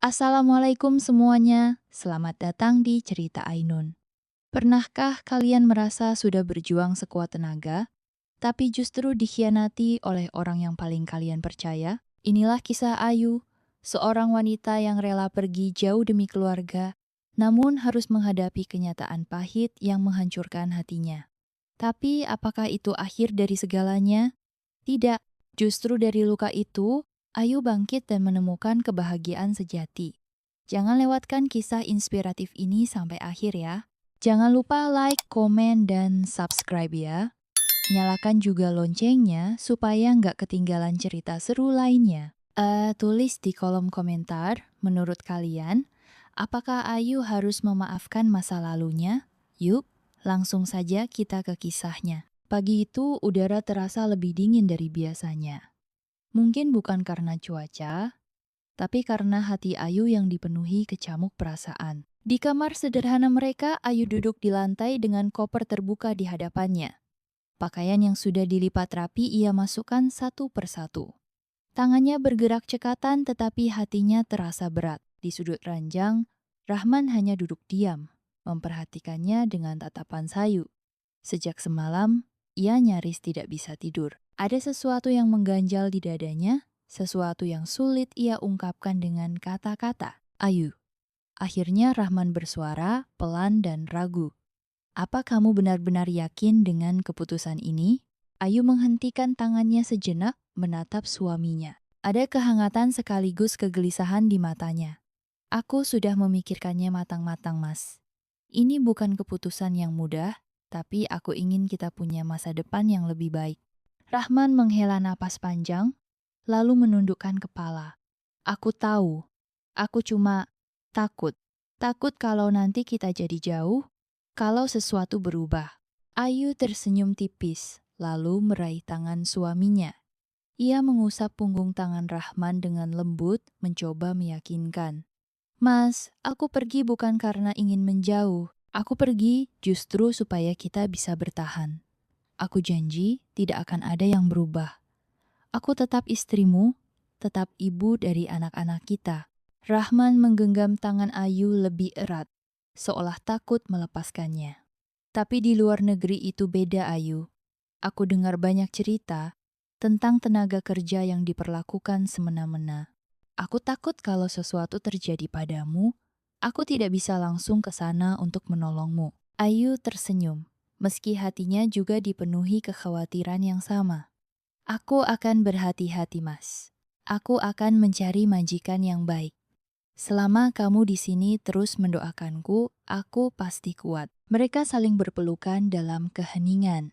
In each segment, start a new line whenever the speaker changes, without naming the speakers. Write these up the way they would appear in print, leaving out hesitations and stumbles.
Assalamualaikum semuanya, selamat datang di Cerita Ainun. Pernahkah kalian merasa sudah berjuang sekuat tenaga, tapi justru dikhianati oleh orang yang paling kalian percaya? Inilah kisah Ayu, seorang wanita yang rela pergi jauh demi keluarga, namun harus menghadapi kenyataan pahit yang menghancurkan hatinya. Tapi apakah itu akhir dari segalanya? Tidak, justru dari luka itu, Ayu bangkit dan menemukan kebahagiaan sejati. Jangan lewatkan kisah inspiratif ini sampai akhir ya. Jangan lupa like, komen, dan subscribe ya. Nyalakan juga loncengnya supaya nggak ketinggalan cerita seru lainnya. Tulis di kolom komentar, menurut kalian, apakah Ayu harus memaafkan masa lalunya? Yuk, langsung saja kita ke kisahnya. Pagi itu udara terasa lebih dingin dari biasanya. Mungkin bukan karena cuaca, tapi karena hati Ayu yang dipenuhi kecamuk perasaan. Di kamar sederhana mereka, Ayu duduk di lantai dengan koper terbuka di hadapannya. Pakaian yang sudah dilipat rapi ia masukkan satu persatu. Tangannya bergerak cekatan tetapi hatinya terasa berat. Di sudut ranjang, Rahman hanya duduk diam, memperhatikannya dengan tatapan sayu. Sejak semalam, ia nyaris tidak bisa tidur. Ada sesuatu yang mengganjal di dadanya, sesuatu yang sulit ia ungkapkan dengan kata-kata. Ayu. Akhirnya Rahman bersuara, pelan dan ragu. Apa kamu benar-benar yakin dengan keputusan ini? Ayu menghentikan tangannya sejenak, menatap suaminya. Ada kehangatan sekaligus kegelisahan di matanya. Aku sudah memikirkannya matang-matang, Mas. Ini bukan keputusan yang mudah, tapi aku ingin kita punya masa depan yang lebih baik. Rahman menghela napas panjang, lalu menundukkan kepala. Aku tahu, aku cuma takut. Takut kalau nanti kita jadi jauh, kalau sesuatu berubah. Ayu tersenyum tipis, lalu meraih tangan suaminya. Ia mengusap punggung tangan Rahman dengan lembut, mencoba meyakinkan. Mas, aku pergi bukan karena ingin menjauh. Aku pergi justru supaya kita bisa bertahan. Aku janji tidak akan ada yang berubah. Aku tetap istrimu, tetap ibu dari anak-anak kita. Rahman menggenggam tangan Ayu lebih erat, seolah takut melepaskannya. Tapi di luar negeri itu beda, Ayu. Aku dengar banyak cerita tentang tenaga kerja yang diperlakukan semena-mena. Aku takut kalau sesuatu terjadi padamu, aku tidak bisa langsung ke sana untuk menolongmu. Ayu tersenyum, meski hatinya juga dipenuhi kekhawatiran yang sama. Aku akan berhati-hati, Mas. Aku akan mencari majikan yang baik. Selama kamu di sini terus mendoakanku, aku pasti kuat. Mereka saling berpelukan dalam keheningan,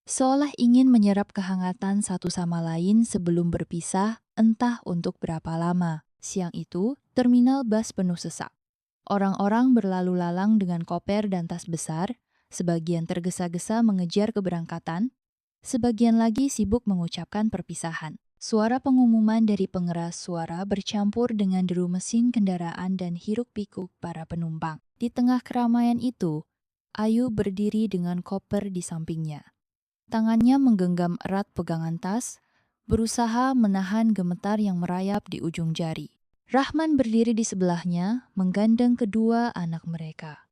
seolah ingin menyerap kehangatan satu sama lain sebelum berpisah, entah untuk berapa lama. Siang itu, terminal bus penuh sesak. Orang-orang berlalu lalang dengan koper dan tas besar, sebagian tergesa-gesa mengejar keberangkatan, sebagian lagi sibuk mengucapkan perpisahan. Suara pengumuman dari pengeras suara bercampur dengan deru mesin kendaraan dan hiruk-pikuk para penumpang. Di tengah keramaian itu, Ayu berdiri dengan koper di sampingnya. Tangannya menggenggam erat pegangan tas, berusaha menahan gemetar yang merayap di ujung jari. Rahman berdiri di sebelahnya, menggandeng kedua anak mereka.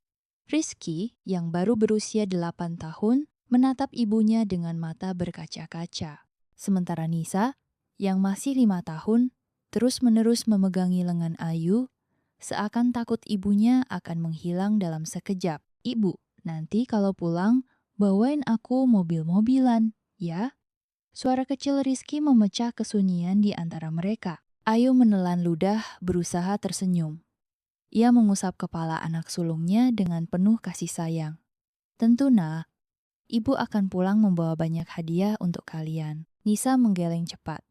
Rizky, yang baru berusia 8 tahun, menatap ibunya dengan mata berkaca-kaca. Sementara Nisa, yang masih 5 tahun, terus-menerus memegangi lengan Ayu, seakan takut ibunya akan menghilang dalam sekejap. Ibu, nanti kalau pulang, bawain aku mobil-mobilan, ya? Suara kecil Rizky memecah kesunyian di antara mereka. Ayu menelan ludah, berusaha tersenyum. Ia mengusap kepala anak sulungnya dengan penuh kasih sayang. Tentu nak, ibu akan pulang membawa banyak hadiah untuk kalian. Nisa menggeleng cepat.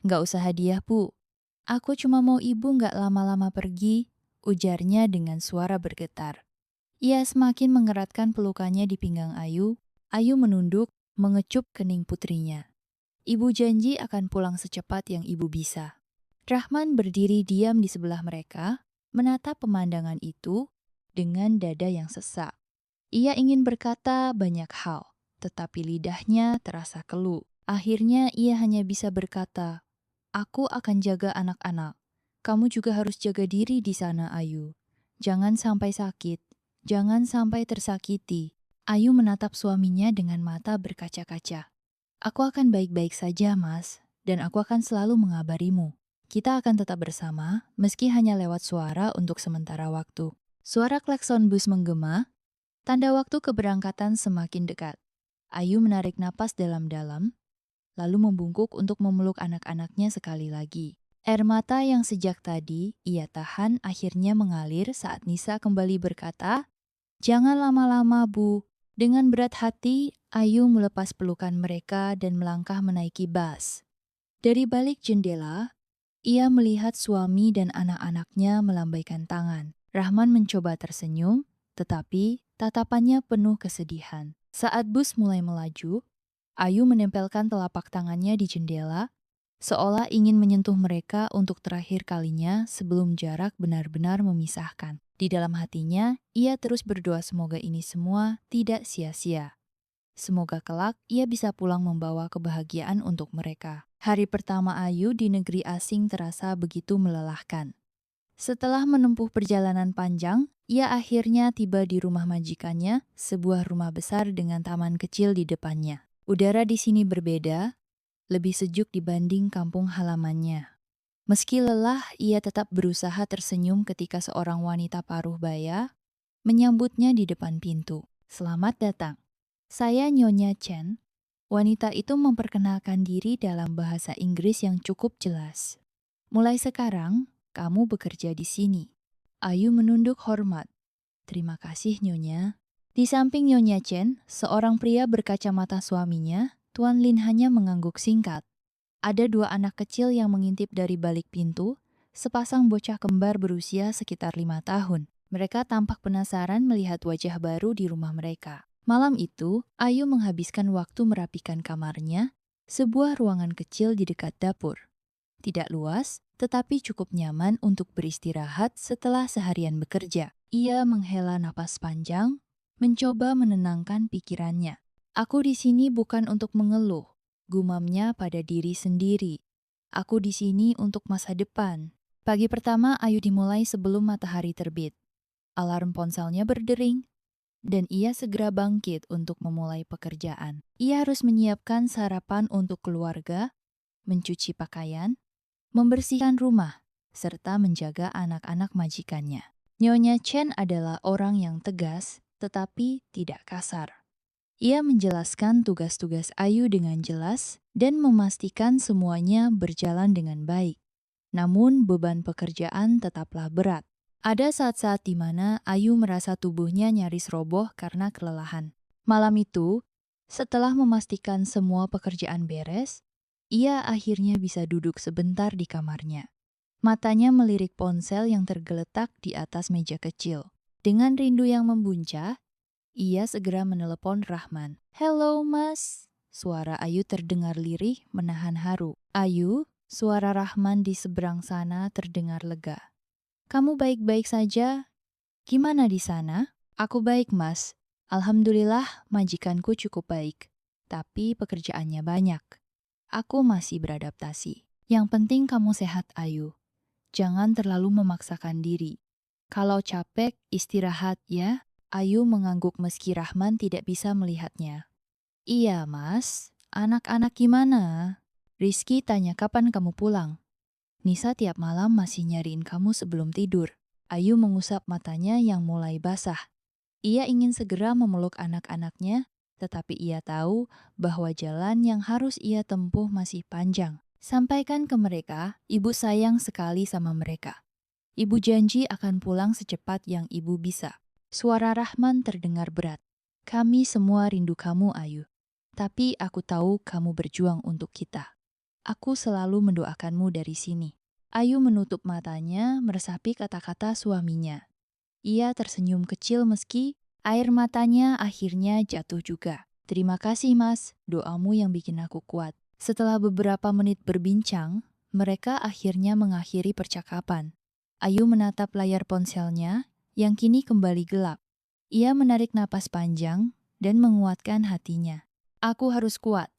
Nggak usah hadiah, Bu. Aku cuma mau ibu nggak lama-lama pergi, ujarnya dengan suara bergetar. Ia semakin mengeratkan pelukannya di pinggang Ayu. Ayu menunduk, mengecup kening putrinya. Ibu janji akan pulang secepat yang ibu bisa. Rahman berdiri diam di sebelah mereka, menatap pemandangan itu dengan dada yang sesak. Ia ingin berkata banyak hal, tetapi lidahnya terasa keluh. Akhirnya ia hanya bisa berkata, "Aku akan jaga anak-anak. Kamu juga harus jaga diri di sana, Ayu. Jangan sampai sakit, jangan sampai tersakiti. Ayu menatap suaminya dengan mata berkaca-kaca. Aku akan baik-baik saja, Mas, dan aku akan selalu mengabarimu. Kita akan tetap bersama, meski hanya lewat suara untuk sementara waktu. Suara klakson bus menggema, tanda waktu keberangkatan semakin dekat. Ayu menarik napas dalam-dalam, lalu membungkuk untuk memeluk anak-anaknya sekali lagi. Air mata yang sejak tadi ia tahan akhirnya mengalir saat Nisa kembali berkata, "Jangan lama-lama, Bu." Dengan berat hati, Ayu melepas pelukan mereka dan melangkah menaiki bus. Dari balik jendela, ia melihat suami dan anak-anaknya melambaikan tangan. Rahman mencoba tersenyum, tetapi tatapannya penuh kesedihan. Saat bus mulai melaju, Ayu menempelkan telapak tangannya di jendela, seolah ingin menyentuh mereka untuk terakhir kalinya sebelum jarak benar-benar memisahkan. Di dalam hatinya, ia terus berdoa semoga ini semua tidak sia-sia. Semoga kelak ia bisa pulang membawa kebahagiaan untuk mereka. Hari pertama Ayu di negeri asing terasa begitu melelahkan. Setelah menempuh perjalanan panjang, ia akhirnya tiba di rumah majikannya, sebuah rumah besar dengan taman kecil di depannya. Udara di sini berbeda, lebih sejuk dibanding kampung halamannya. Meski lelah, ia tetap berusaha tersenyum ketika seorang wanita paruh baya menyambutnya di depan pintu. "Selamat datang. Saya Nyonya Chen." Wanita itu memperkenalkan diri dalam bahasa Inggris yang cukup jelas. "Mulai sekarang, kamu bekerja di sini." Ayu menunduk hormat. "Terima kasih, Nyonya." Di samping Nyonya Chen, seorang pria berkacamata suaminya, Tuan Lin hanya mengangguk singkat. Ada dua anak kecil yang mengintip dari balik pintu, sepasang bocah kembar berusia sekitar 5 tahun. Mereka tampak penasaran melihat wajah baru di rumah mereka. Malam itu, Ayu menghabiskan waktu merapikan kamarnya, sebuah ruangan kecil di dekat dapur. Tidak luas, tetapi cukup nyaman untuk beristirahat setelah seharian bekerja. Ia menghela napas panjang, mencoba menenangkan pikirannya. "Aku di sini bukan untuk mengeluh," gumamnya pada diri sendiri. "Aku di sini untuk masa depan." Pagi pertama Ayu dimulai sebelum matahari terbit. Alarm ponselnya berdering, dan ia segera bangkit untuk memulai pekerjaan. Ia harus menyiapkan sarapan untuk keluarga, mencuci pakaian, membersihkan rumah, serta menjaga anak-anak majikannya. Nyonya Chen adalah orang yang tegas, tetapi tidak kasar. Ia menjelaskan tugas-tugas Ayu dengan jelas dan memastikan semuanya berjalan dengan baik. Namun beban pekerjaan tetaplah berat. Ada saat-saat di mana Ayu merasa tubuhnya nyaris roboh karena kelelahan. Malam itu, setelah memastikan semua pekerjaan beres, ia akhirnya bisa duduk sebentar di kamarnya. Matanya melirik ponsel yang tergeletak di atas meja kecil. Dengan rindu yang membuncah, ia segera menelepon Rahman. "Halo, Mas." Suara Ayu terdengar lirih, menahan haru. "Ayu," suara Rahman di seberang sana terdengar lega. "Kamu baik-baik saja? Gimana di sana?" "Aku baik, Mas. Alhamdulillah, majikanku cukup baik. Tapi pekerjaannya banyak. Aku masih beradaptasi. Yang penting kamu sehat, Ayu. Jangan terlalu memaksakan diri. Kalau capek, istirahat ya." Ayu mengangguk meski Rahman tidak bisa melihatnya. "Iya, Mas. Anak-anak gimana?" "Rizky tanya kapan kamu pulang. Nisa tiap malam masih nyariin kamu sebelum tidur." Ayu mengusap matanya yang mulai basah. Ia ingin segera memeluk anak-anaknya, tetapi ia tahu bahwa jalan yang harus ia tempuh masih panjang. "Sampaikan ke mereka, ibu sayang sekali sama mereka. Ibu janji akan pulang secepat yang ibu bisa." Suara Rahman terdengar berat. "Kami semua rindu kamu, Ayu. Tapi aku tahu kamu berjuang untuk kita. Aku selalu mendoakanmu dari sini." Ayu menutup matanya, meresapi kata-kata suaminya. Ia tersenyum kecil meski air matanya akhirnya jatuh juga. "Terima kasih, Mas. Doamu yang bikin aku kuat." Setelah beberapa menit berbincang, mereka akhirnya mengakhiri percakapan. Ayu menatap layar ponselnya yang kini kembali gelap. Ia menarik napas panjang dan menguatkan hatinya. "Aku harus kuat.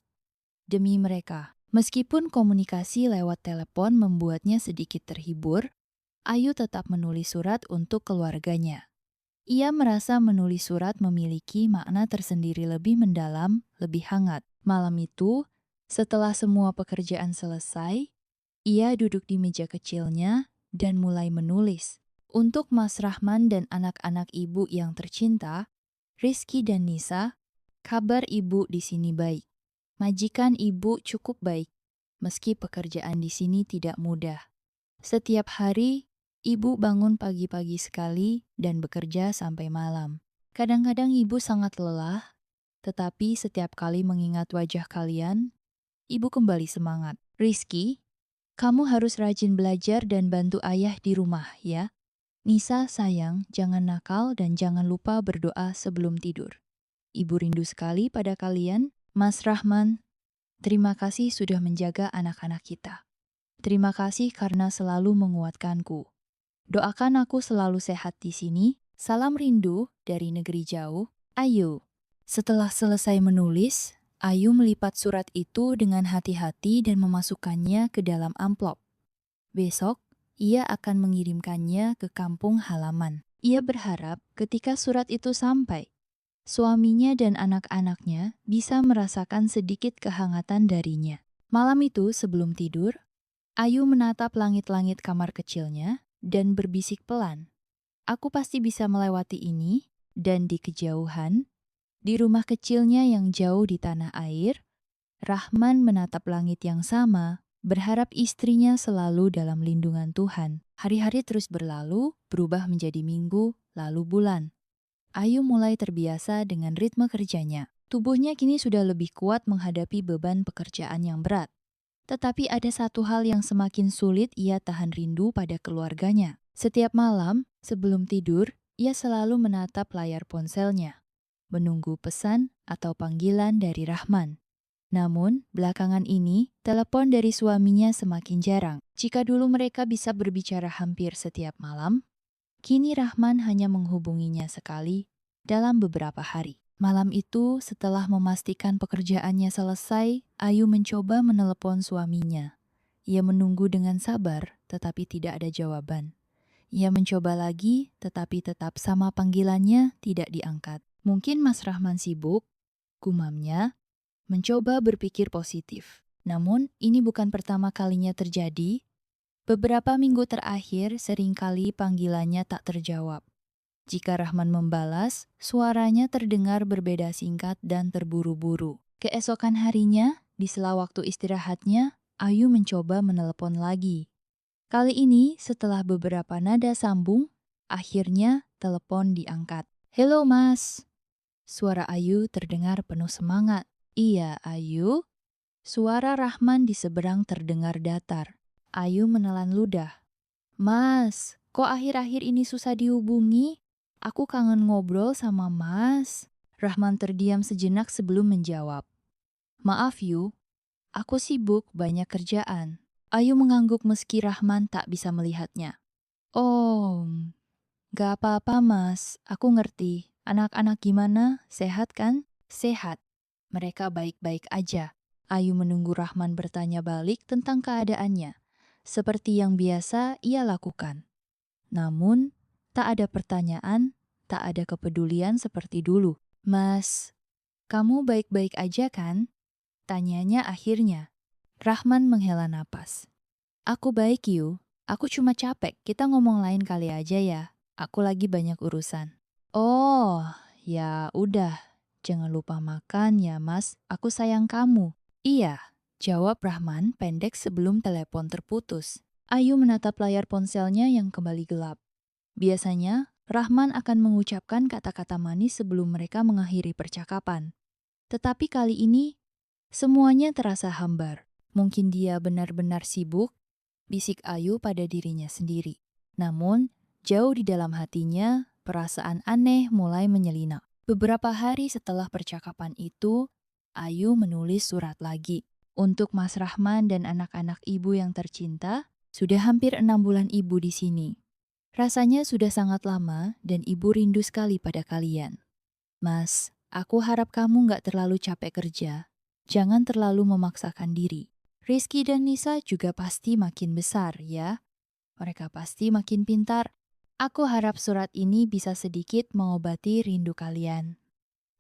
Demi mereka." Meskipun komunikasi lewat telepon membuatnya sedikit terhibur, Ayu tetap menulis surat untuk keluarganya. Ia merasa menulis surat memiliki makna tersendiri lebih mendalam, lebih hangat. Malam itu, setelah semua pekerjaan selesai, ia duduk di meja kecilnya dan mulai menulis. Untuk Mas Rahman dan anak-anak ibu yang tercinta, Rizky dan Nisa, kabar ibu di sini baik. Majikan ibu cukup baik, meski pekerjaan di sini tidak mudah. Setiap hari, ibu bangun pagi-pagi sekali dan bekerja sampai malam. Kadang-kadang ibu sangat lelah, tetapi setiap kali mengingat wajah kalian, ibu kembali semangat. Rizky, kamu harus rajin belajar dan bantu ayah di rumah ya. Nisa sayang, jangan nakal dan jangan lupa berdoa sebelum tidur. Ibu rindu sekali pada kalian. Mas Rahman, terima kasih sudah menjaga anak-anak kita. Terima kasih karena selalu menguatkanku. Doakan aku selalu sehat di sini. Salam rindu dari negeri jauh, Ayu. Setelah selesai menulis, Ayu melipat surat itu dengan hati-hati dan memasukkannya ke dalam amplop. Besok, ia akan mengirimkannya ke kampung halaman. Ia berharap ketika surat itu sampai, suaminya dan anak-anaknya bisa merasakan sedikit kehangatan darinya. Malam itu sebelum tidur, Ayu menatap langit-langit kamar kecilnya dan berbisik pelan. Aku pasti bisa melewati ini, dan di kejauhan, di rumah kecilnya yang jauh di tanah air, Rahman menatap langit yang sama, berharap istrinya selalu dalam lindungan Tuhan. Hari-hari terus berlalu, berubah menjadi minggu, lalu bulan. Ayu mulai terbiasa dengan ritme kerjanya. Tubuhnya kini sudah lebih kuat menghadapi beban pekerjaan yang berat. Tetapi ada satu hal yang semakin sulit ia tahan rindu pada keluarganya. Setiap malam, sebelum tidur, ia selalu menatap layar ponselnya, menunggu pesan atau panggilan dari Rahman. Namun, belakangan ini, telepon dari suaminya semakin jarang. Jika dulu mereka bisa berbicara hampir setiap malam, kini Rahman hanya menghubunginya sekali dalam beberapa hari. Malam itu, setelah memastikan pekerjaannya selesai, Ayu mencoba menelepon suaminya. Ia menunggu dengan sabar, tetapi tidak ada jawaban. Ia mencoba lagi, tetapi tetap sama panggilannya tidak diangkat. Mungkin Mas Rahman sibuk, gumamnya, mencoba berpikir positif. Namun, ini bukan pertama kalinya terjadi. Beberapa minggu terakhir, seringkali panggilannya tak terjawab. Jika Rahman membalas, suaranya terdengar berbeda singkat dan terburu-buru. Keesokan harinya, di sela waktu istirahatnya, Ayu mencoba menelepon lagi. Kali ini, setelah beberapa nada sambung, akhirnya telepon diangkat. "Halo Mas." Suara Ayu terdengar penuh semangat. "Iya, Ayu." Suara Rahman di seberang terdengar datar. Ayu menelan ludah. "Mas, kok akhir-akhir ini susah dihubungi? Aku kangen ngobrol sama Mas." Rahman terdiam sejenak sebelum menjawab. "Maaf Yu, aku sibuk banyak kerjaan." Ayu mengangguk meski Rahman tak bisa melihatnya. "Oh, gak apa-apa Mas, aku ngerti. Anak-anak gimana? Sehat kan?" "Sehat. Mereka baik-baik aja." Ayu menunggu Rahman bertanya balik tentang keadaannya, seperti yang biasa ia lakukan. Namun, tak ada pertanyaan, tak ada kepedulian seperti dulu. "Mas, kamu baik-baik aja kan?" tanyanya akhirnya. Rahman menghela napas. "Aku baik Yu, aku cuma capek, kita ngomong lain kali aja ya. Aku lagi banyak urusan." "Oh, ya udah, jangan lupa makan ya Mas, aku sayang kamu." "Iya," jawab Rahman pendek sebelum telepon terputus. Ayu menatap layar ponselnya yang kembali gelap. Biasanya, Rahman akan mengucapkan kata-kata manis sebelum mereka mengakhiri percakapan. Tetapi kali ini, semuanya terasa hambar. Mungkin dia benar-benar sibuk, bisik Ayu pada dirinya sendiri. Namun, jauh di dalam hatinya, perasaan aneh mulai menyelinap. Beberapa hari setelah percakapan itu, Ayu menulis surat lagi. "Untuk Mas Rahman dan anak-anak ibu yang tercinta, sudah hampir 6 bulan ibu di sini. Rasanya sudah sangat lama dan ibu rindu sekali pada kalian. Mas, aku harap kamu gak terlalu capek kerja. Jangan terlalu memaksakan diri. Rizky dan Nisa juga pasti makin besar, ya. Mereka pasti makin pintar. Aku harap surat ini bisa sedikit mengobati rindu kalian.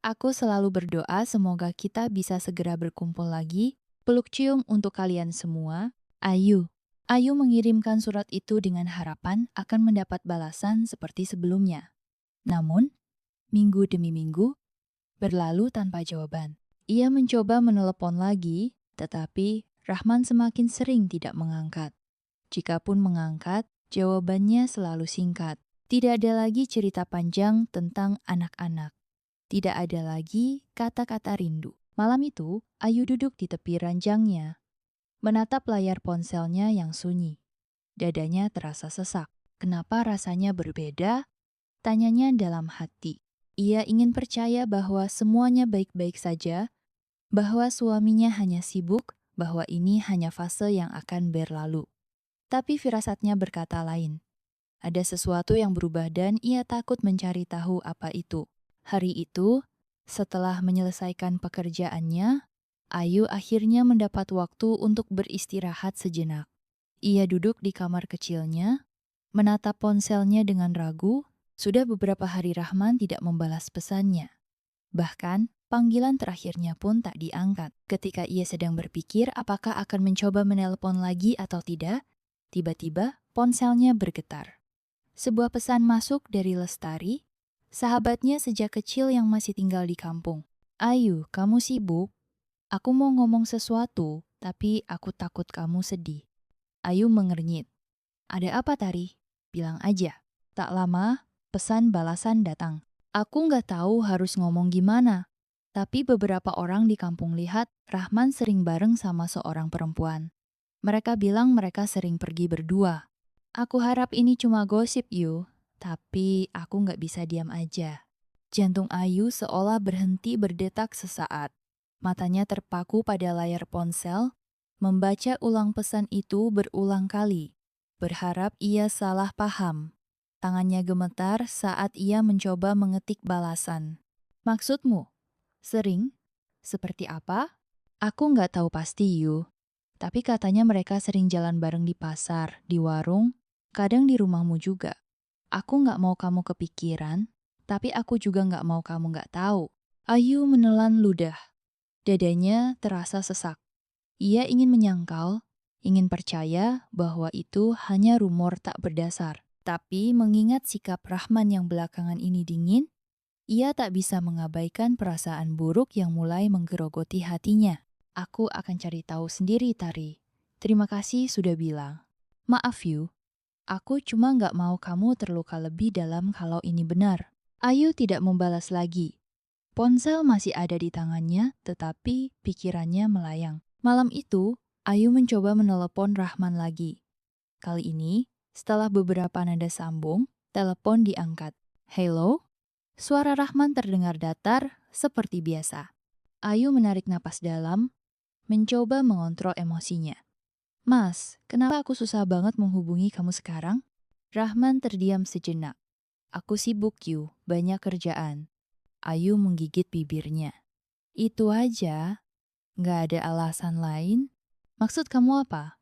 Aku selalu berdoa semoga kita bisa segera berkumpul lagi. Peluk cium untuk kalian semua. Ayu. Ayu mengirimkan surat itu dengan harapan akan mendapat balasan seperti sebelumnya. Namun, minggu demi minggu berlalu tanpa jawaban. Ia mencoba menelepon lagi, tetapi Rahman semakin sering tidak mengangkat. Jikapun mengangkat, jawabannya selalu singkat. Tidak ada lagi cerita panjang tentang anak-anak. Tidak ada lagi kata-kata rindu. Malam itu, Ayu duduk di tepi ranjangnya, menatap layar ponselnya yang sunyi. Dadanya terasa sesak. Kenapa rasanya berbeda? Tanyanya dalam hati. Ia ingin percaya bahwa semuanya baik-baik saja, bahwa suaminya hanya sibuk, bahwa ini hanya fase yang akan berlalu. Tapi firasatnya berkata lain. Ada sesuatu yang berubah dan ia takut mencari tahu apa itu. Hari itu, setelah menyelesaikan pekerjaannya, Ayu akhirnya mendapat waktu untuk beristirahat sejenak. Ia duduk di kamar kecilnya, menatap ponselnya dengan ragu. Sudah beberapa hari Rahman tidak membalas pesannya. Bahkan, panggilan terakhirnya pun tak diangkat. Ketika ia sedang berpikir apakah akan mencoba menelpon lagi atau tidak, tiba-tiba ponselnya bergetar. Sebuah pesan masuk dari Lestari, sahabatnya sejak kecil yang masih tinggal di kampung. Ayu, kamu sibuk? Aku mau ngomong sesuatu, tapi aku takut kamu sedih. Ayu mengernyit. Ada apa, Tari? Bilang aja. Tak lama, pesan balasan datang. Aku nggak tahu harus ngomong gimana, tapi beberapa orang di kampung lihat Rahman sering bareng sama seorang perempuan. Mereka bilang mereka sering pergi berdua. Aku harap ini cuma gosip, Yu, tapi aku nggak bisa diam aja. Jantung Ayu seolah berhenti berdetak sesaat. Matanya terpaku pada layar ponsel, membaca ulang pesan itu berulang kali. Berharap ia salah paham. Tangannya gemetar saat ia mencoba mengetik balasan. Maksudmu? Sering? Seperti apa? Aku nggak tahu pasti, Yu. Tapi katanya mereka sering jalan bareng di pasar, di warung, kadang di rumahmu juga. Aku nggak mau kamu kepikiran, tapi aku juga nggak mau kamu nggak tahu. Ayu menelan ludah. Dadanya terasa sesak. Ia ingin menyangkal, ingin percaya bahwa itu hanya rumor tak berdasar. Tapi mengingat sikap Rahman yang belakangan ini dingin, ia tak bisa mengabaikan perasaan buruk yang mulai menggerogoti hatinya. Aku akan cari tahu sendiri, Tari. Terima kasih sudah bilang. Maaf, Yu. Aku cuma nggak mau kamu terluka lebih dalam kalau ini benar. Ayu tidak membalas lagi. Ponsel masih ada di tangannya, tetapi pikirannya melayang. Malam itu, Ayu mencoba menelepon Rahman lagi. Kali ini, setelah beberapa nada sambung, telepon diangkat. Hello? Suara Rahman terdengar datar, seperti biasa. Ayu menarik napas dalam, mencoba mengontrol emosinya. Mas, kenapa aku susah banget menghubungi kamu sekarang? Rahman terdiam sejenak. Aku sibuk, Yu, banyak kerjaan. Ayu menggigit bibirnya. Itu aja? Nggak ada alasan lain? Maksud kamu apa?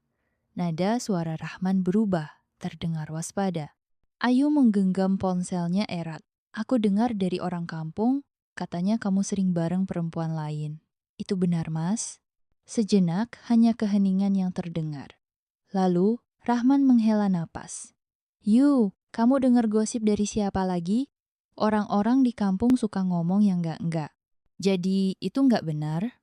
Nada suara Rahman berubah, terdengar waspada. Ayu menggenggam ponselnya erat. Aku dengar dari orang kampung, katanya kamu sering bareng perempuan lain. Itu benar, Mas? Sejenak hanya keheningan yang terdengar. Lalu, Rahman menghela napas. Yu, kamu dengar gosip dari siapa lagi? Orang-orang di kampung suka ngomong yang enggak-enggak. Jadi, itu enggak benar?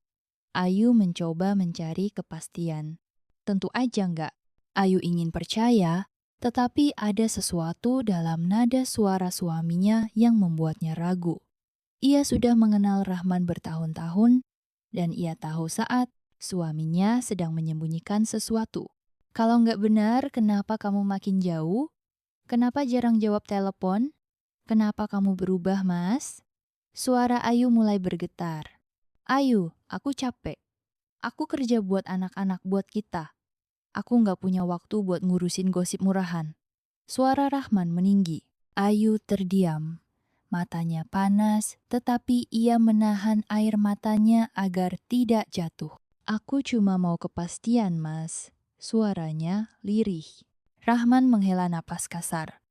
Ayu mencoba mencari kepastian. Tentu aja enggak. Ayu ingin percaya, tetapi ada sesuatu dalam nada suara suaminya yang membuatnya ragu. Ia sudah mengenal Rahman bertahun-tahun, dan ia tahu saat suaminya sedang menyembunyikan sesuatu. Kalau nggak benar, kenapa kamu makin jauh? Kenapa jarang jawab telepon? Kenapa kamu berubah, Mas? Suara Ayu mulai bergetar. Ayu, aku capek. Aku kerja buat anak-anak, buat kita. Aku nggak punya waktu buat ngurusin gosip murahan. Suara Rahman meninggi. Ayu terdiam. Matanya panas, tetapi ia menahan air matanya agar tidak jatuh. Aku cuma mau kepastian, Mas. Suaranya lirih. Rahman menghela napas kasar.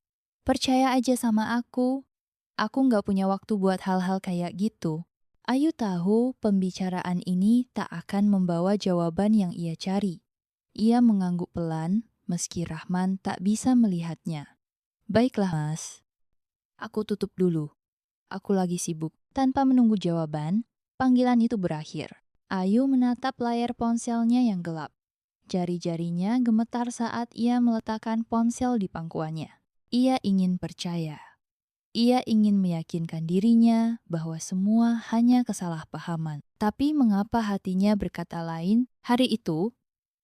Percaya aja sama aku nggak punya waktu buat hal-hal kayak gitu. Ayu tahu pembicaraan ini tak akan membawa jawaban yang ia cari. Ia mengangguk pelan, meski Rahman tak bisa melihatnya. Baiklah, Mas. Aku tutup dulu. Aku lagi sibuk. Tanpa menunggu jawaban, panggilan itu berakhir. Ayu menatap layar ponselnya yang gelap. Jari-jarinya gemetar saat ia meletakkan ponsel di pangkuannya. Ia ingin percaya. Ia ingin meyakinkan dirinya bahwa semua hanya kesalahpahaman. Tapi mengapa hatinya berkata lain? Hari itu,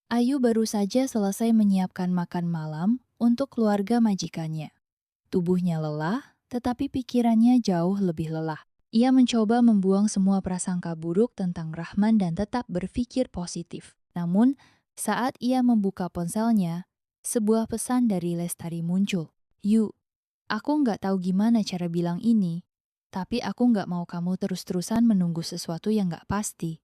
Ayu baru saja selesai menyiapkan makan malam untuk keluarga majikannya. Tubuhnya lelah, tetapi pikirannya jauh lebih lelah. Ia mencoba membuang semua prasangka buruk tentang Rahman dan tetap berpikir positif. Namun, saat ia membuka ponselnya, sebuah pesan dari Lestari muncul. "Yu, aku nggak tahu gimana cara bilang ini, tapi aku nggak mau kamu terus-terusan menunggu sesuatu yang nggak pasti.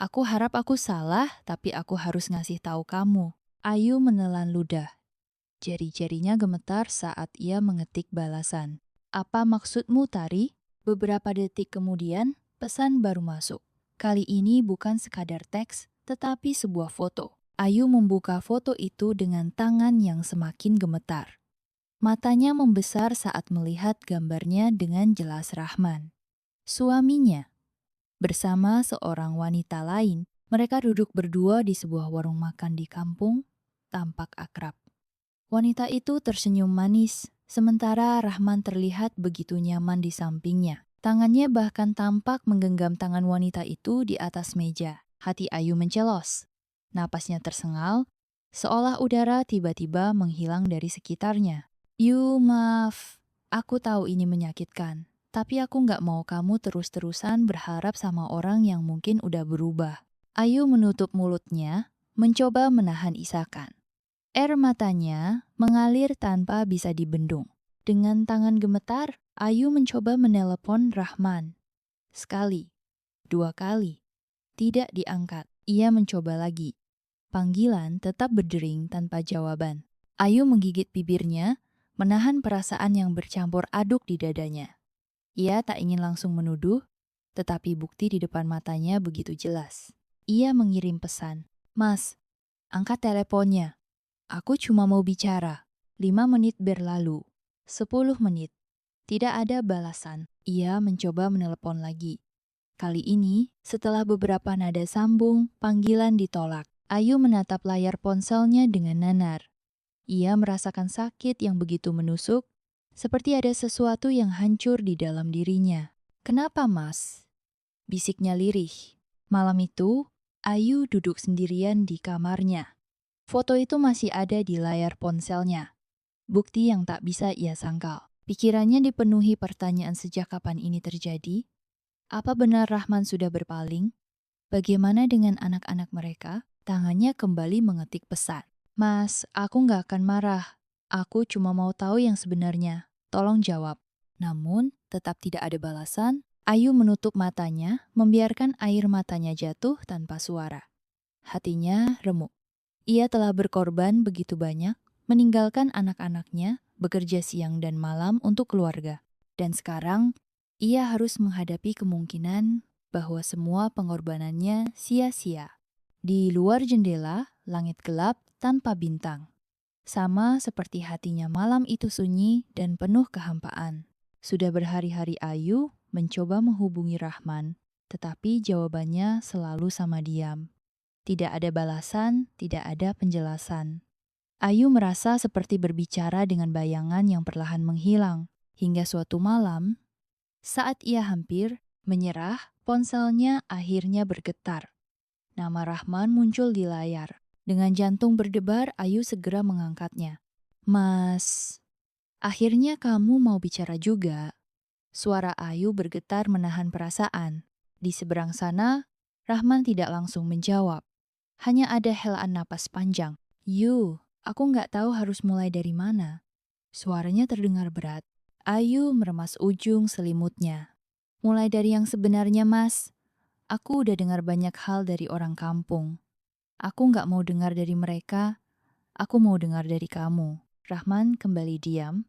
Aku harap aku salah, tapi aku harus ngasih tahu kamu." Ayu menelan ludah. Jari-jarinya gemetar saat ia mengetik balasan. "Apa maksudmu, Tari?" Beberapa detik kemudian, pesan baru masuk. Kali ini bukan sekadar teks, tetapi sebuah foto. Ayu membuka foto itu dengan tangan yang semakin gemetar. Matanya membesar saat melihat gambarnya dengan jelas Rahman. Suaminya. Bersama seorang wanita lain, mereka duduk berdua di sebuah warung makan di kampung, tampak akrab. Wanita itu tersenyum manis, sementara Rahman terlihat begitu nyaman di sampingnya. Tangannya bahkan tampak menggenggam tangan wanita itu di atas meja. Hati Ayu mencelos. Napasnya tersengal, seolah udara tiba-tiba menghilang dari sekitarnya. "Yu, maaf. Aku tahu ini menyakitkan. Tapi aku nggak mau kamu terus-terusan berharap sama orang yang mungkin udah berubah." Ayu menutup mulutnya, mencoba menahan isakan. Air matanya mengalir tanpa bisa dibendung. Dengan tangan gemetar, Ayu mencoba menelepon Rahman. Sekali, dua kali, tidak diangkat. Ia mencoba lagi. Panggilan tetap berdering tanpa jawaban. Ayu menggigit bibirnya, menahan perasaan yang bercampur aduk di dadanya. Ia tak ingin langsung menuduh, tetapi bukti di depan matanya begitu jelas. Ia mengirim pesan, "Mas, angkat teleponnya. Aku cuma mau bicara." 5 menit berlalu. 10 menit. Tidak ada balasan. Ia mencoba menelepon lagi. Kali ini, setelah beberapa nada sambung, panggilan ditolak. Ayu menatap layar ponselnya dengan nanar. Ia merasakan sakit yang begitu menusuk, seperti ada sesuatu yang hancur di dalam dirinya. "Kenapa, Mas?" bisiknya lirih. Malam itu, Ayu duduk sendirian di kamarnya. Foto itu masih ada di layar ponselnya. Bukti yang tak bisa ia sangkal. Pikirannya dipenuhi pertanyaan sejak kapan ini terjadi. Apa benar Rahman sudah berpaling? Bagaimana dengan anak-anak mereka? Tangannya kembali mengetik pesan. "Mas, aku nggak akan marah. Aku cuma mau tahu yang sebenarnya. Tolong jawab." Namun, tetap tidak ada balasan. Ayu menutup matanya, membiarkan air matanya jatuh tanpa suara. Hatinya remuk. Ia telah berkorban begitu banyak, meninggalkan anak-anaknya, bekerja siang dan malam untuk keluarga. Dan sekarang, ia harus menghadapi kemungkinan bahwa semua pengorbanannya sia-sia. Di luar jendela, langit gelap tanpa bintang. Sama seperti hatinya malam itu sunyi dan penuh kehampaan. Sudah berhari-hari Ayu mencoba menghubungi Rahman, tetapi jawabannya selalu sama diam. Tidak ada balasan, tidak ada penjelasan. Ayu merasa seperti berbicara dengan bayangan yang perlahan menghilang. Hingga suatu malam, saat ia hampir menyerah, ponselnya akhirnya bergetar. Nama Rahman muncul di layar. Dengan jantung berdebar, Ayu segera mengangkatnya. "Mas, akhirnya kamu mau bicara juga." Suara Ayu bergetar menahan perasaan. Di seberang sana, Rahman tidak langsung menjawab. Hanya ada helaan napas panjang. "Yu, aku nggak tahu harus mulai dari mana." Suaranya terdengar berat. Ayu meremas ujung selimutnya. "Mulai dari yang sebenarnya, Mas. Aku udah dengar banyak hal dari orang kampung. Aku nggak mau dengar dari mereka, aku mau dengar dari kamu. Rahman kembali diam,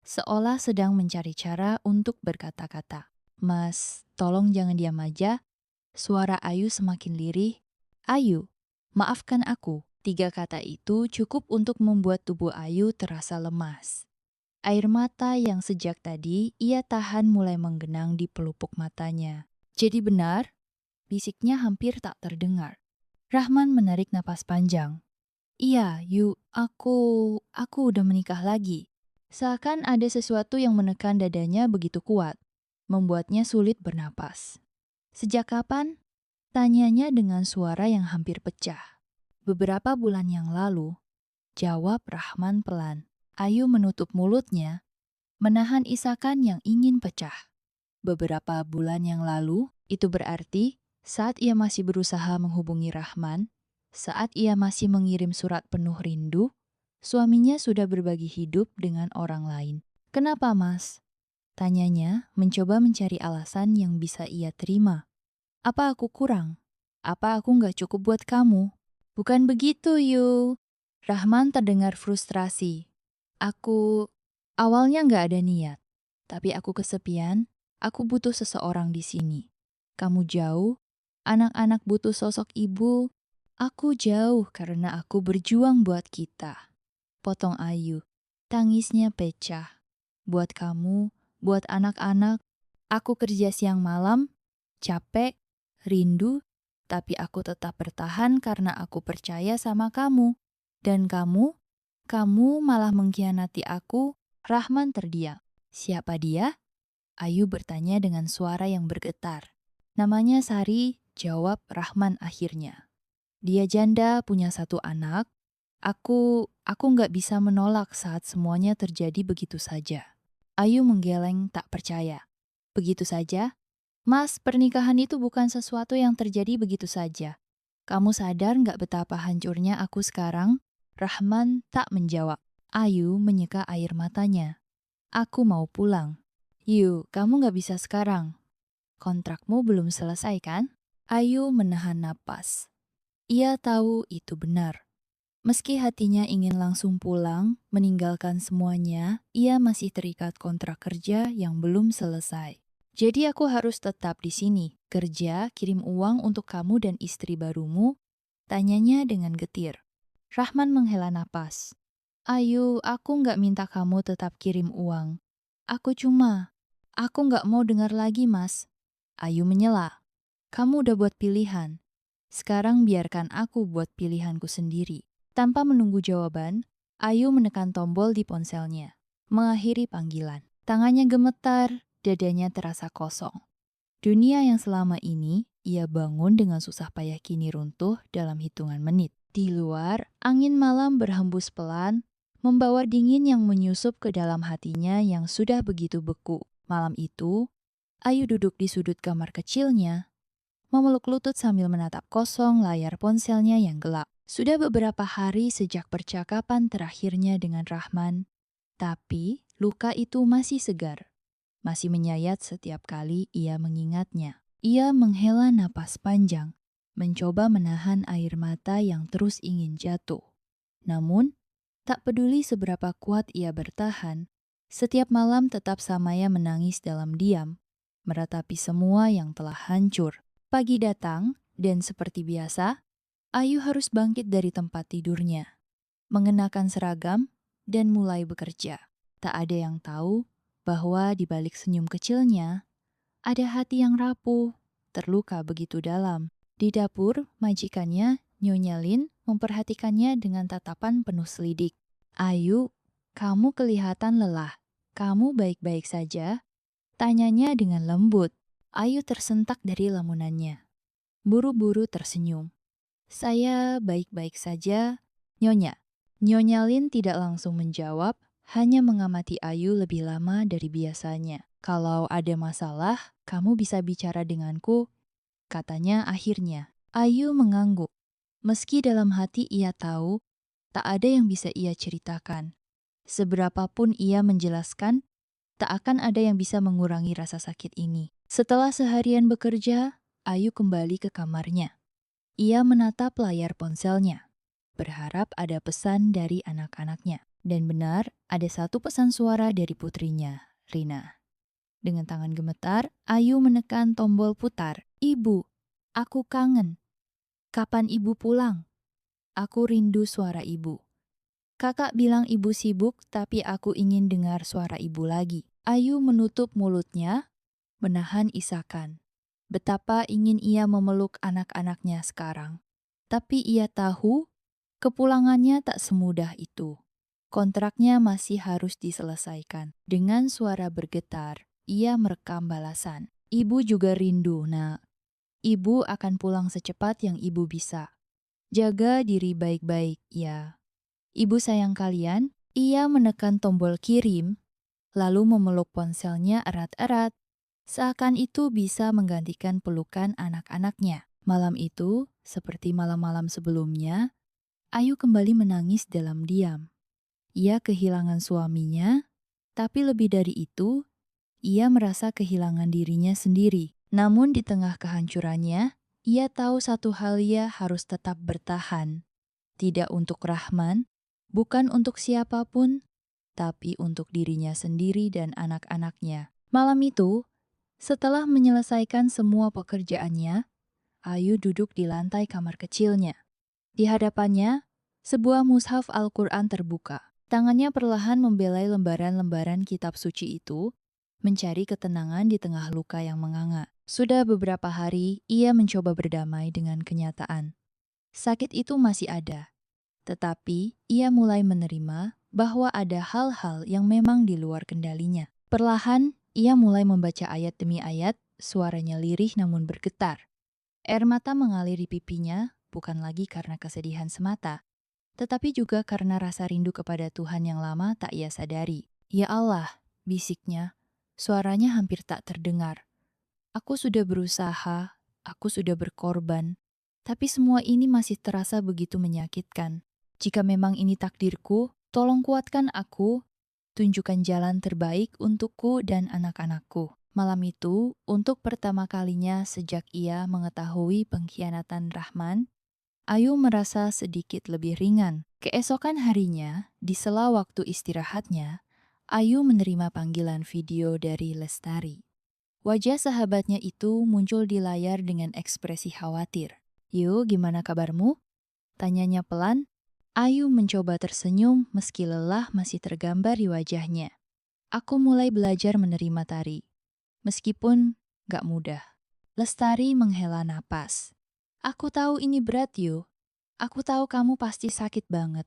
seolah sedang mencari cara untuk berkata-kata. Mas, tolong jangan diam aja. Suara Ayu semakin lirih. Ayu, maafkan aku. 3 kata itu cukup untuk membuat tubuh Ayu terasa lemas. Air mata yang sejak tadi ia tahan mulai menggenang di pelupuk matanya. Jadi benar, bisiknya hampir tak terdengar. Rahman menarik napas panjang. Iya, aku udah menikah lagi. Seakan ada sesuatu yang menekan dadanya begitu kuat, membuatnya sulit bernapas. Sejak kapan? Tanyanya dengan suara yang hampir pecah. Beberapa bulan yang lalu, jawab Rahman pelan. Ayu menutup mulutnya, menahan isakan yang ingin pecah. Beberapa bulan yang lalu, itu berarti saat ia masih berusaha menghubungi Rahman, saat ia masih mengirim surat penuh rindu, suaminya sudah berbagi hidup dengan orang lain. Kenapa, Mas? Tanyanya, mencoba mencari alasan yang bisa ia terima. Apa aku kurang? Apa aku nggak cukup buat kamu? Bukan begitu, Yu. Rahman terdengar frustrasi. Aku awalnya nggak ada niat, tapi aku kesepian. Aku butuh seseorang di sini. Kamu jauh, anak-anak butuh sosok ibu. Aku jauh karena aku berjuang buat kita. Potong Ayu. Tangisnya pecah. Buat kamu, buat anak-anak. Aku kerja siang malam, capek, rindu, tapi aku tetap bertahan karena aku percaya sama kamu. Dan kamu malah mengkhianati aku. Rahman terdiam. Siapa dia? Ayu bertanya dengan suara yang bergetar. Namanya Sari, jawab Rahman akhirnya. Dia janda, punya 1 anak. Aku nggak bisa menolak saat semuanya terjadi begitu saja. Ayu menggeleng tak percaya. Begitu saja? Mas, pernikahan itu bukan sesuatu yang terjadi begitu saja. Kamu sadar nggak betapa hancurnya aku sekarang? Rahman tak menjawab. Ayu menyeka air matanya. Aku mau pulang. Kamu nggak bisa sekarang. Kontrakmu belum selesai kan? Ayu menahan napas. Ia tahu itu benar. Meski hatinya ingin langsung pulang, meninggalkan semuanya, ia masih terikat kontrak kerja yang belum selesai. Jadi aku harus tetap di sini, kerja, kirim uang untuk kamu dan istri barumu, tanyanya dengan getir. Rahman menghela napas. Ayu, aku nggak minta kamu tetap kirim uang. Aku nggak mau dengar lagi, Mas. Ayu menyela. Kamu udah buat pilihan. Sekarang biarkan aku buat pilihanku sendiri. Tanpa menunggu jawaban, Ayu menekan tombol di ponselnya. Mengakhiri panggilan. Tangannya gemetar, dadanya terasa kosong. Dunia yang selama ini ia bangun dengan susah payah kini runtuh dalam hitungan menit. Di luar, angin malam berhembus pelan, membawa dingin yang menyusup ke dalam hatinya yang sudah begitu beku. Malam itu, Ayu duduk di sudut kamar kecilnya, memeluk lutut sambil menatap kosong layar ponselnya yang gelap. Sudah beberapa hari sejak percakapan terakhirnya dengan Rahman, tapi luka itu masih segar, masih menyayat setiap kali ia mengingatnya. Ia menghela napas panjang, mencoba menahan air mata yang terus ingin jatuh. Namun, tak peduli seberapa kuat ia bertahan, setiap malam tetap Samaya menangis dalam diam, meratapi semua yang telah hancur. Pagi datang, dan seperti biasa, Ayu harus bangkit dari tempat tidurnya, mengenakan seragam, dan mulai bekerja. Tak ada yang tahu bahwa di balik senyum kecilnya, ada hati yang rapuh, terluka begitu dalam. Di dapur, majikannya, Nyonya Lin, memperhatikannya dengan tatapan penuh selidik. Ayu, kamu kelihatan lelah. Kamu baik-baik saja? Tanyanya dengan lembut. Ayu tersentak dari lamunannya. Buru-buru tersenyum. Saya baik-baik saja, Nyonya. Nyonya Lin tidak langsung menjawab, hanya mengamati Ayu lebih lama dari biasanya. Kalau ada masalah, kamu bisa bicara denganku, katanya akhirnya. Ayu mengangguk. Meski dalam hati ia tahu, tak ada yang bisa ia ceritakan. Seberapapun ia menjelaskan, tak akan ada yang bisa mengurangi rasa sakit ini. Setelah seharian bekerja, Ayu kembali ke kamarnya. Ia menatap layar ponselnya, berharap ada pesan dari anak-anaknya. Dan benar, ada satu pesan suara dari putrinya, Rina. Dengan tangan gemetar, Ayu menekan tombol putar. "Ibu, aku kangen. Kapan ibu pulang? Aku rindu suara ibu. Kakak bilang ibu sibuk, tapi aku ingin dengar suara ibu lagi." Ayu menutup mulutnya, menahan isakan. Betapa ingin ia memeluk anak-anaknya sekarang. Tapi ia tahu kepulangannya tak semudah itu. Kontraknya masih harus diselesaikan. Dengan suara bergetar, ia merekam balasan. "Ibu juga rindu, Nak. Ibu akan pulang secepat yang ibu bisa. Jaga diri baik-baik, ya. Ibu sayang kalian." Ia menekan tombol kirim, lalu memeluk ponselnya erat-erat. Seakan itu bisa menggantikan pelukan anak-anaknya. Malam itu, seperti malam-malam sebelumnya, Ayu kembali menangis dalam diam. Ia kehilangan suaminya, tapi lebih dari itu, ia merasa kehilangan dirinya sendiri. Namun di tengah kehancurannya, ia tahu satu hal, ia harus tetap bertahan. Tidak untuk Rahman, bukan untuk siapapun, tapi untuk dirinya sendiri dan anak-anaknya. Malam itu, setelah menyelesaikan semua pekerjaannya, Ayu duduk di lantai kamar kecilnya. Di hadapannya, sebuah mushaf Al-Quran terbuka. Tangannya perlahan membelai lembaran-lembaran kitab suci itu, mencari ketenangan di tengah luka yang menganga. Sudah beberapa hari, ia mencoba berdamai dengan kenyataan. Sakit itu masih ada, tetapi ia mulai menerima bahwa ada hal-hal yang memang di luar kendalinya. Perlahan, ia mulai membaca ayat demi ayat, suaranya lirih namun bergetar. Air mata mengalir di pipinya, bukan lagi karena kesedihan semata, tetapi juga karena rasa rindu kepada Tuhan yang lama tak ia sadari. "Ya Allah," bisiknya, suaranya hampir tak terdengar. "Aku sudah berusaha, aku sudah berkorban, tapi semua ini masih terasa begitu menyakitkan. Jika memang ini takdirku, tolong kuatkan aku, tunjukkan jalan terbaik untukku dan anak-anakku." Malam itu, untuk pertama kalinya sejak ia mengetahui pengkhianatan Rahman, Ayu merasa sedikit lebih ringan. Keesokan harinya, di sela waktu istirahatnya, Ayu menerima panggilan video dari Lestari. Wajah sahabatnya itu muncul di layar dengan ekspresi khawatir. "Yu, gimana kabarmu?" tanyanya pelan. Ayu mencoba tersenyum meski lelah masih tergambar di wajahnya. "Aku mulai belajar menerima Tari. Meskipun gak mudah." Lestari menghela napas. "Aku tahu ini berat, Yu. Aku tahu kamu pasti sakit banget.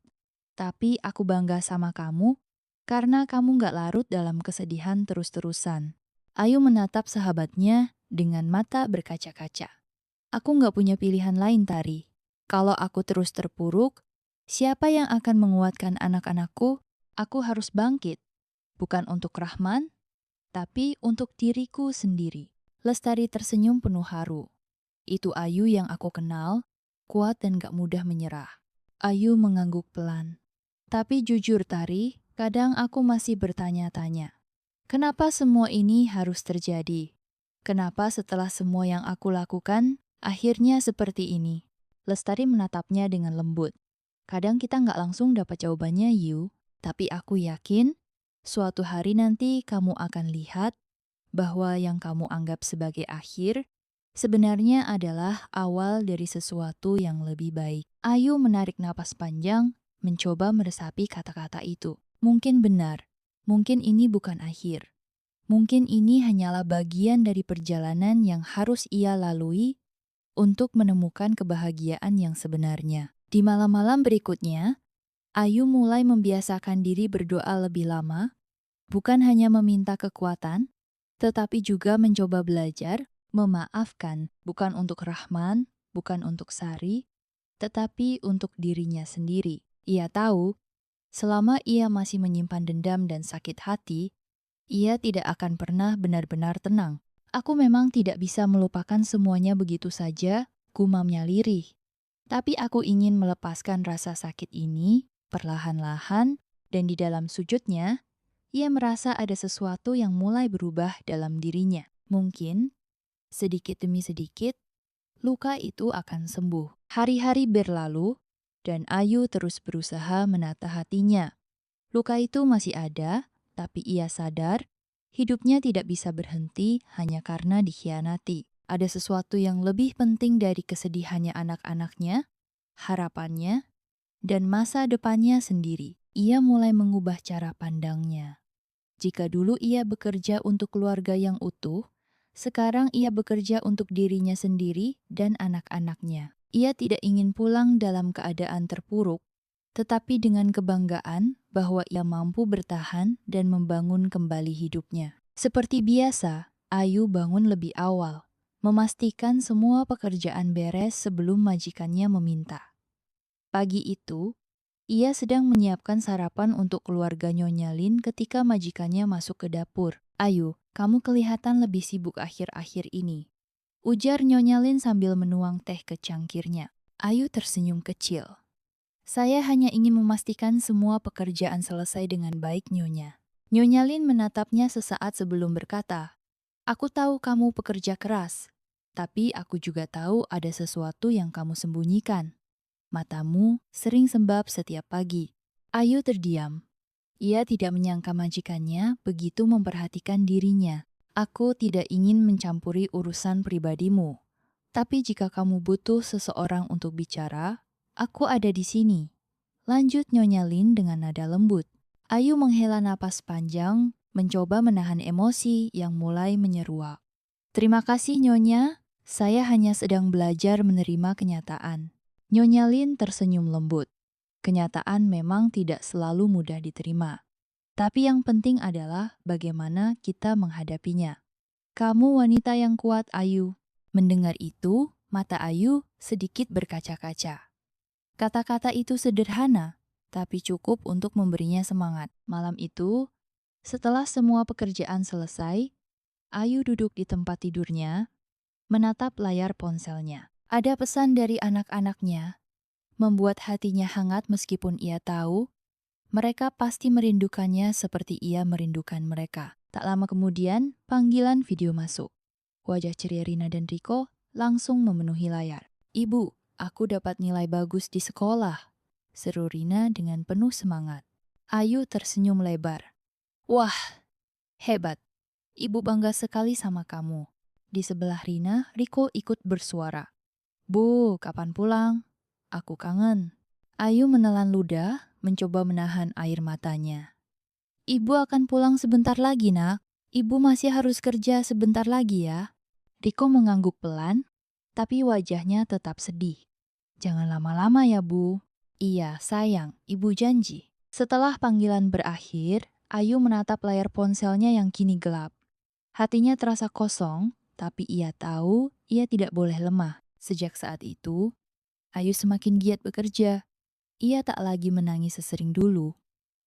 Tapi aku bangga sama kamu karena kamu gak larut dalam kesedihan terus-terusan." Ayu menatap sahabatnya dengan mata berkaca-kaca. "Aku gak punya pilihan lain, Tari. Kalau aku terus terpuruk, siapa yang akan menguatkan anak-anakku? Aku harus bangkit. Bukan untuk Rahman, tapi untuk diriku sendiri." Lestari tersenyum penuh haru. "Itu Ayu yang aku kenal, kuat dan gak mudah menyerah." Ayu mengangguk pelan. "Tapi jujur Tari, kadang aku masih bertanya-tanya. Kenapa semua ini harus terjadi? Kenapa setelah semua yang aku lakukan, akhirnya seperti ini?" Lestari menatapnya dengan lembut. "Kadang kita gak langsung dapat jawabannya, Yu. Tapi aku yakin, suatu hari nanti kamu akan lihat bahwa yang kamu anggap sebagai akhir sebenarnya adalah awal dari sesuatu yang lebih baik." Ayu menarik napas panjang, mencoba meresapi kata-kata itu. Mungkin benar, mungkin ini bukan akhir. Mungkin ini hanyalah bagian dari perjalanan yang harus ia lalui untuk menemukan kebahagiaan yang sebenarnya. Di malam-malam berikutnya, Ayu mulai membiasakan diri berdoa lebih lama, bukan hanya meminta kekuatan, tetapi juga mencoba belajar memaafkan, bukan untuk Rahman, bukan untuk Sari, tetapi untuk dirinya sendiri. Ia tahu, selama ia masih menyimpan dendam dan sakit hati, ia tidak akan pernah benar-benar tenang. "Aku memang tidak bisa melupakan semuanya begitu saja," gumamnya lirih. "Tapi aku ingin melepaskan rasa sakit ini perlahan-lahan," dan di dalam sujudnya, ia merasa ada sesuatu yang mulai berubah dalam dirinya. Mungkin, sedikit demi sedikit, luka itu akan sembuh. Hari-hari berlalu, dan Ayu terus berusaha menata hatinya. Luka itu masih ada, tapi ia sadar hidupnya tidak bisa berhenti hanya karena dikhianati. Ada sesuatu yang lebih penting dari kesedihannya anak-anaknya, harapannya, dan masa depannya sendiri. Ia mulai mengubah cara pandangnya. Jika dulu ia bekerja untuk keluarga yang utuh, sekarang ia bekerja untuk dirinya sendiri dan anak-anaknya. Ia tidak ingin pulang dalam keadaan terpuruk, tetapi dengan kebanggaan bahwa ia mampu bertahan dan membangun kembali hidupnya. Seperti biasa, Ayu bangun lebih awal, memastikan semua pekerjaan beres sebelum majikannya meminta. Pagi itu, ia sedang menyiapkan sarapan untuk keluarga Nyonya Lin ketika majikannya masuk ke dapur. "Ayu, kamu kelihatan lebih sibuk akhir-akhir ini," ujar Nyonya Lin sambil menuang teh ke cangkirnya. Ayu tersenyum kecil. "Saya hanya ingin memastikan semua pekerjaan selesai dengan baik, Nyonya." Nyonya Lin menatapnya sesaat sebelum berkata, "Aku tahu kamu pekerja keras, tapi aku juga tahu ada sesuatu yang kamu sembunyikan. Matamu sering sembab setiap pagi." Ayu terdiam. Ia tidak menyangka majikannya begitu memperhatikan dirinya. "Aku tidak ingin mencampuri urusan pribadimu, tapi jika kamu butuh seseorang untuk bicara, aku ada di sini," lanjut Nyonya Lin dengan nada lembut. Ayu menghela napas panjang, mencoba menahan emosi yang mulai menyeruak. "Terima kasih Nyonya, saya hanya sedang belajar menerima kenyataan." Nyonya Lin tersenyum lembut. Kenyataan memang tidak selalu mudah diterima. Tapi yang penting adalah bagaimana kita menghadapinya. "Kamu wanita yang kuat, Ayu." Mendengar itu, mata Ayu sedikit berkaca-kaca. Kata-kata itu sederhana, tapi cukup untuk memberinya semangat. Malam itu, setelah semua pekerjaan selesai, Ayu duduk di tempat tidurnya, menatap layar ponselnya. Ada pesan dari anak-anaknya, membuat hatinya hangat meskipun ia tahu mereka pasti merindukannya seperti ia merindukan mereka. Tak lama kemudian, panggilan video masuk. Wajah ceria Rina dan Riko langsung memenuhi layar. "Ibu, aku dapat nilai bagus di sekolah," seru Rina dengan penuh semangat. Ayu tersenyum lebar. "Wah, hebat. Ibu bangga sekali sama kamu." Di sebelah Rina, Riko ikut bersuara. "Bu, kapan pulang? Aku kangen." Ayu menelan ludah, mencoba menahan air matanya. "Ibu akan pulang sebentar lagi, Nak. Ibu masih harus kerja sebentar lagi ya." Riko mengangguk pelan, tapi wajahnya tetap sedih. "Jangan lama-lama ya, Bu." "Iya, sayang. Ibu janji." Setelah panggilan berakhir, Ayu menatap layar ponselnya yang kini gelap. Hatinya terasa kosong, tapi ia tahu ia tidak boleh lemah. Sejak saat itu, Ayu semakin giat bekerja. Ia tak lagi menangis sesering dulu.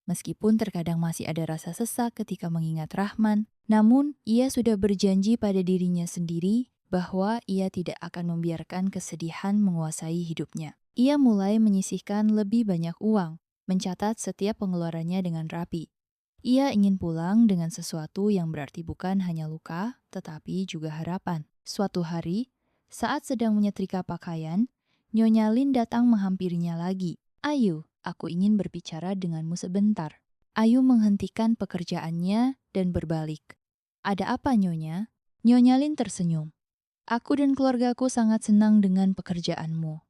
Meskipun terkadang masih ada rasa sesak ketika mengingat Rahman, namun ia sudah berjanji pada dirinya sendiri bahwa ia tidak akan membiarkan kesedihan menguasai hidupnya. Ia mulai menyisihkan lebih banyak uang, mencatat setiap pengeluarannya dengan rapi. Ia ingin pulang dengan sesuatu yang berarti bukan hanya luka, tetapi juga harapan. Suatu hari, saat sedang menyetrika pakaian, Nyonya Lin datang menghampirinya lagi. "Ayu, aku ingin berbicara denganmu sebentar." Ayu menghentikan pekerjaannya dan berbalik. "Ada apa, Nyonya?" Nyonya Lin tersenyum. "Aku dan keluargaku sangat senang dengan pekerjaanmu.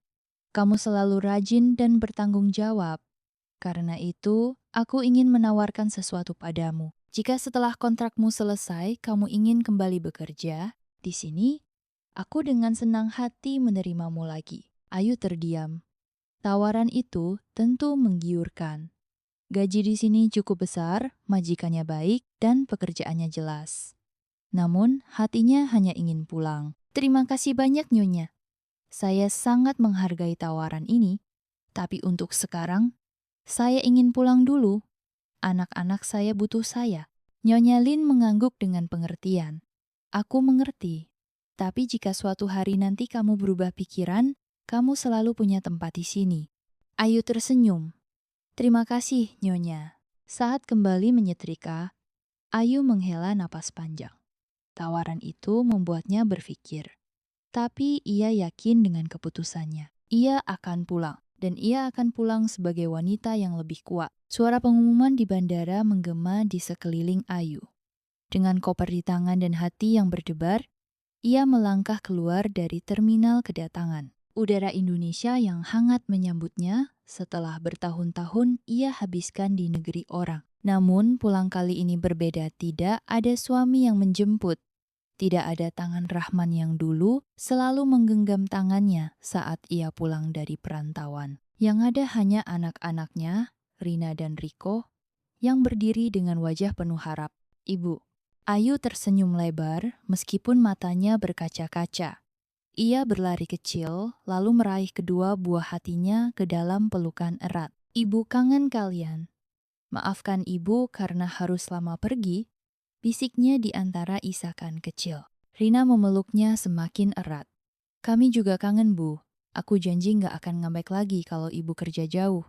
Kamu selalu rajin dan bertanggung jawab. Karena itu, aku ingin menawarkan sesuatu padamu. Jika setelah kontrakmu selesai, kamu ingin kembali bekerja di sini, aku dengan senang hati menerimamu lagi." Ayu terdiam. Tawaran itu tentu menggiurkan. Gaji di sini cukup besar, majikannya baik, dan pekerjaannya jelas. Namun, hatinya hanya ingin pulang. "Terima kasih banyak, Nyonya. Saya sangat menghargai tawaran ini, tapi untuk sekarang, saya ingin pulang dulu. Anak-anak saya butuh saya." Nyonya Lin mengangguk dengan pengertian. "Aku mengerti, tapi jika suatu hari nanti kamu berubah pikiran, kamu selalu punya tempat di sini." Ayu tersenyum. "Terima kasih, Nyonya." Saat kembali menyetrika, Ayu menghela napas panjang. Tawaran itu membuatnya berpikir. Tapi ia yakin dengan keputusannya. Ia akan pulang, dan ia akan pulang sebagai wanita yang lebih kuat. Suara pengumuman di bandara menggema di sekeliling Ayu. Dengan koper di tangan dan hati yang berdebar, ia melangkah keluar dari terminal kedatangan. Udara Indonesia yang hangat menyambutnya setelah bertahun-tahun ia habiskan di negeri orang. Namun pulang kali ini berbeda, tidak ada suami yang menjemput. Tidak ada tangan Rahman yang dulu selalu menggenggam tangannya saat ia pulang dari perantauan. Yang ada hanya anak-anaknya, Rina dan Riko, yang berdiri dengan wajah penuh harap. Ibu. Ayu tersenyum lebar meskipun matanya berkaca-kaca. Ia berlari kecil, lalu meraih kedua buah hatinya ke dalam pelukan erat. Ibu kangen kalian. Maafkan ibu karena harus lama pergi, bisiknya di antara isakan kecil. Rina memeluknya semakin erat. Kami juga kangen, Bu. Aku janji nggak akan ngambek lagi kalau ibu kerja jauh.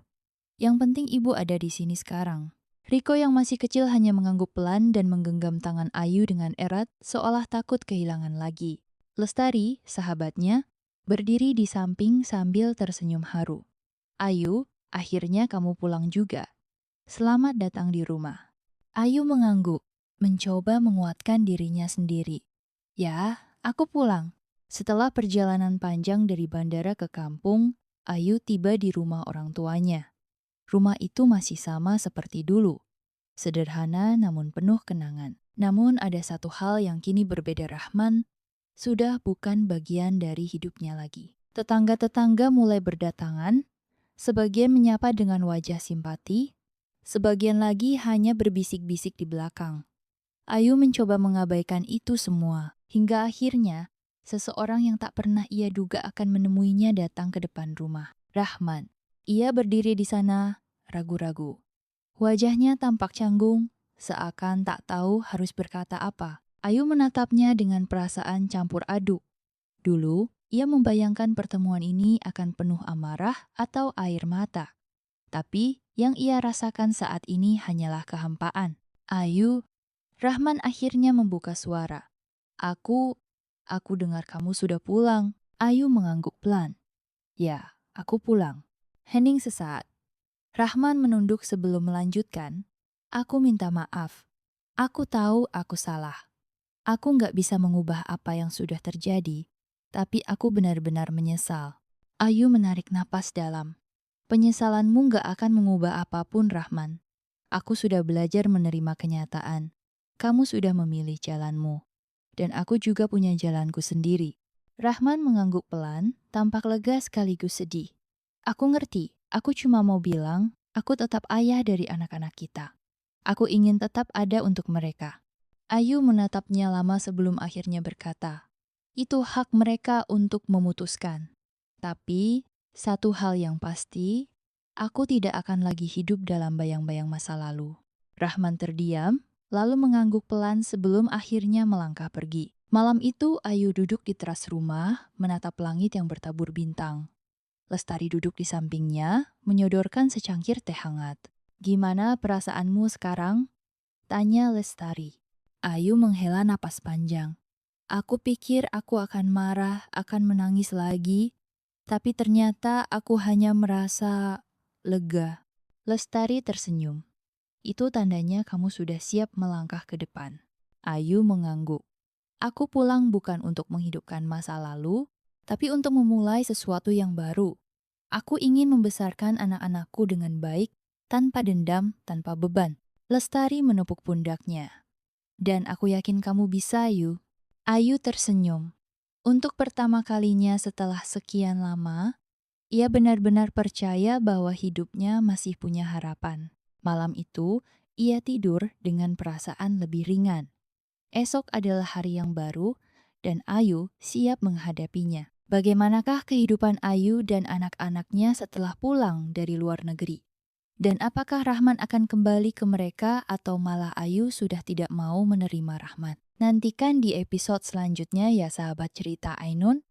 Yang penting ibu ada di sini sekarang. Riko yang masih kecil hanya mengangguk pelan dan menggenggam tangan Ayu dengan erat seolah takut kehilangan lagi. Lestari, sahabatnya, berdiri di samping sambil tersenyum haru. Ayu, akhirnya kamu pulang juga. Selamat datang di rumah. Ayu mengangguk, mencoba menguatkan dirinya sendiri. Ya, aku pulang. Setelah perjalanan panjang dari bandara ke kampung, Ayu tiba di rumah orang tuanya. Rumah itu masih sama seperti dulu. Sederhana namun penuh kenangan. Namun ada satu hal yang kini berbeda. Rahman sudah bukan bagian dari hidupnya lagi. Tetangga-tetangga mulai berdatangan, sebagian menyapa dengan wajah simpati, sebagian lagi hanya berbisik-bisik di belakang. Ayu mencoba mengabaikan itu semua, hingga akhirnya seseorang yang tak pernah ia duga akan menemuinya datang ke depan rumah. Rahman. Ia berdiri di sana, ragu-ragu. Wajahnya tampak canggung, seakan tak tahu harus berkata apa. Ayu menatapnya dengan perasaan campur aduk. Dulu, ia membayangkan pertemuan ini akan penuh amarah atau air mata. Tapi, yang ia rasakan saat ini hanyalah kehampaan. Ayu, Rahman akhirnya membuka suara. Aku dengar kamu sudah pulang. Ayu mengangguk pelan. Ya, aku pulang. Hening sesaat. Rahman menunduk sebelum melanjutkan. Aku minta maaf. Aku tahu aku salah. Aku nggak bisa mengubah apa yang sudah terjadi, tapi aku benar-benar menyesal. Ayu menarik napas dalam. Penyesalanmu nggak akan mengubah apapun, Rahman. Aku sudah belajar menerima kenyataan. Kamu sudah memilih jalanmu. Dan aku juga punya jalanku sendiri. Rahman mengangguk pelan, tampak lega sekaligus sedih. Aku ngerti, aku cuma mau bilang, aku tetap ayah dari anak-anak kita. Aku ingin tetap ada untuk mereka. Ayu menatapnya lama sebelum akhirnya berkata, itu hak mereka untuk memutuskan. Tapi, satu hal yang pasti, aku tidak akan lagi hidup dalam bayang-bayang masa lalu. Rahman terdiam, lalu mengangguk pelan sebelum akhirnya melangkah pergi. Malam itu, Ayu duduk di teras rumah, menatap langit yang bertabur bintang. Lestari duduk di sampingnya, menyodorkan secangkir teh hangat. Gimana perasaanmu sekarang? Tanya Lestari. Ayu menghela napas panjang. Aku pikir aku akan marah, akan menangis lagi, tapi ternyata aku hanya merasa lega. Lestari tersenyum. Itu tandanya kamu sudah siap melangkah ke depan. Ayu mengangguk. Aku pulang bukan untuk menghidupkan masa lalu, tapi untuk memulai sesuatu yang baru. Aku ingin membesarkan anak-anakku dengan baik, tanpa dendam, tanpa beban. Lestari menepuk pundaknya. Dan aku yakin kamu bisa, Ayu. Ayu tersenyum. Untuk pertama kalinya setelah sekian lama, ia benar-benar percaya bahwa hidupnya masih punya harapan. Malam itu, ia tidur dengan perasaan lebih ringan. Esok adalah hari yang baru, dan Ayu siap menghadapinya. Bagaimanakah kehidupan Ayu dan anak-anaknya setelah pulang dari luar negeri? Dan apakah Rahman akan kembali ke mereka atau malah Ayu sudah tidak mau menerima Rahman? Nantikan di episode selanjutnya ya sahabat cerita Ainun.